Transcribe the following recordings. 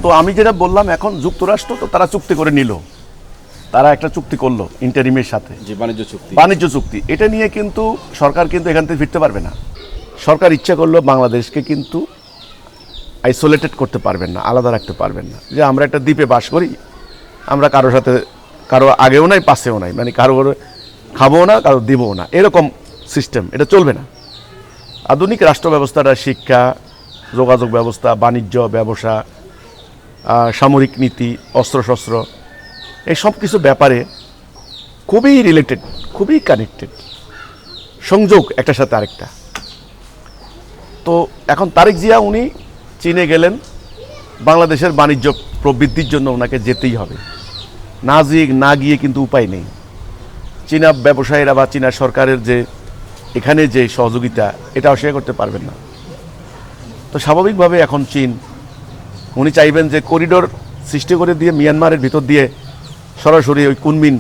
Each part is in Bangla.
তো আমি যেটা বললাম, এখন যুক্তরাষ্ট্র তো তারা চুক্তি করে নিল, তারা একটা চুক্তি করলো ইন্টারিমের সাথে, যে বাণিজ্য চুক্তি, এটা নিয়ে কিন্তু সরকার কিন্তু এখান থেকে ফিরতে পারবে না। সরকার ইচ্ছা করলো বাংলাদেশকে কিন্তু আইসোলেটেড করতে পারবেন না, আলাদা রাখতে পারবেন না, যে আমরা একটা দ্বীপে বাস করি, আমরা কারোর সাথে কারো আগেও নাই পাশেও নাই, মানে কারো খাবো না কারো দিবও না, এরকম সিস্টেম, এটা চলবে না। আধুনিক রাষ্ট্র ব্যবস্থাটা শিক্ষা, যোগাযোগ ব্যবস্থা, বাণিজ্য, ব্যবসা, সামরিক নীতি, অস্ত্রশস্ত্র, এই সব কিছু ব্যাপারে খুবই রিলেটেড, খুবই কানেক্টেড, সংযোগ একটার সাথে আরেকটা। তো এখন তারেক জিয়া উনি চীনে গেলেন, বাংলাদেশের বাণিজ্য প্রবৃদ্ধির জন্য ওনাকে যেতেই হবে, না গিয়ে কিন্তু উপায় নেই। চীনা ব্যবসায়ীরা বা চীনা সরকারের যে এখানে যে সহযোগিতা, এটা অস্বীকার করতে পারবেন না। তো স্বাভাবিকভাবে এখন চীন উনি চাইবেন যে করিডোর সৃষ্টি করে দিয়ে মিয়ানমারের ভিতর দিয়ে সরাসরি ওই কুনমিন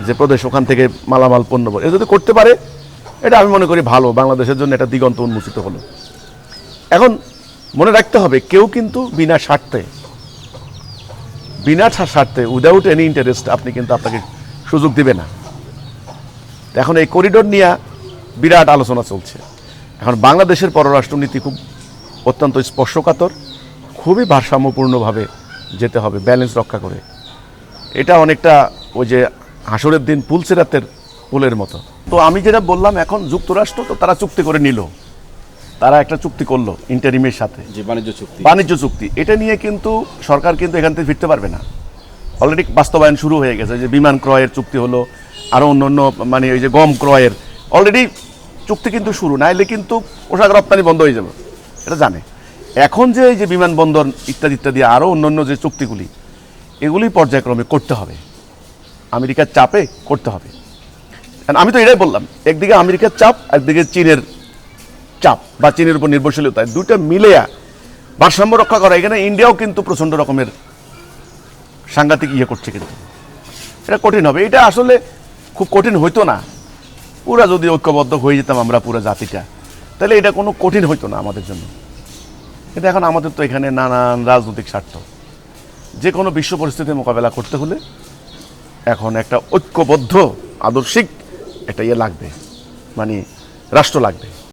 যে প্রদেশ, ওখান থেকে মালামাল পণ্য এ যদি করতে পারে, এটা আমি মনে করি ভালো, বাংলাদেশের জন্য এটা দিগন্ত উন্মোচিত হলো। এখন মনে রাখতে হবে, কেউ কিন্তু বিনা স্বার্থে উইদাউট এনি ইন্টারেস্ট আপনি কিন্তু আপনাকে সুযোগ দিবে না। এখন এই করিডোর নিয়ে বিরাট আলোচনা চলছে। এখন বাংলাদেশের পররাষ্ট্রনীতি খুব অত্যন্ত স্পর্শকাতর, খুবই ভারসাম্যপূর্ণভাবে যেতে হবে, ব্যালেন্স রক্ষা করে। এটা অনেকটা ওই যে হাসরের দিন পুলসিরাতের পুলের মতো। তো আমি যেটা বললাম, এখন যুক্তরাষ্ট্র তো তারা চুক্তি করে নিল, তারা একটা চুক্তি করলো ইন্টারিমের সাথে, যে বাণিজ্য চুক্তি, এটা নিয়ে কিন্তু সরকার কিন্তু এখান থেকে ফিরতে পারবে না। অলরেডি বাস্তবায়ন শুরু হয়ে গেছে, যে বিমান ক্রয়ের চুক্তি হলো, আরও অন্য মানে ওই যে গম ক্রয়ের অলরেডি চুক্তি কিন্তু শুরু, না এলে কিন্তু পোশাক রপ্তানি বন্ধ হয়ে যাবে, এটা জানে। এখন যে এই যে বিমানবন্দর ইত্যাদি ইত্যাদি আরও অন্য যে চুক্তিগুলি, এগুলি পর্যায়ক্রমে করতে হবে, আমেরিকার চাপে করতে হবে। আমি তো এটাই বললাম, একদিকে আমেরিকার চাপ, একদিকে চীনের চাপ বা চীনের উপর নির্ভরশীলতা, দুইটা মিলে ভারসাম্য রক্ষা করা। এখানে ইন্ডিয়াও কিন্তু প্রচণ্ড রকমের সাংঘাতিক করছে, কিন্তু এটা কঠিন হবে। এটা আসলে খুব কঠিন হইতো না, পুরা যদি ঐক্যবদ্ধ হয়ে যেতাম আমরা পুরো জাতিটা, তাহলে এটা কোনো কঠিন হইতো না আমাদের জন্য। কিন্তু এখন আমাদের তো এখানে নানান রাজনৈতিক স্বার্থ, যে কোনো বিশ্ব পরিস্থিতি মোকাবেলা করতে হলে এখন একটা ঐক্যবদ্ধ আদর্শিক একটা লাগবে, মানে রাষ্ট্র লাগবে।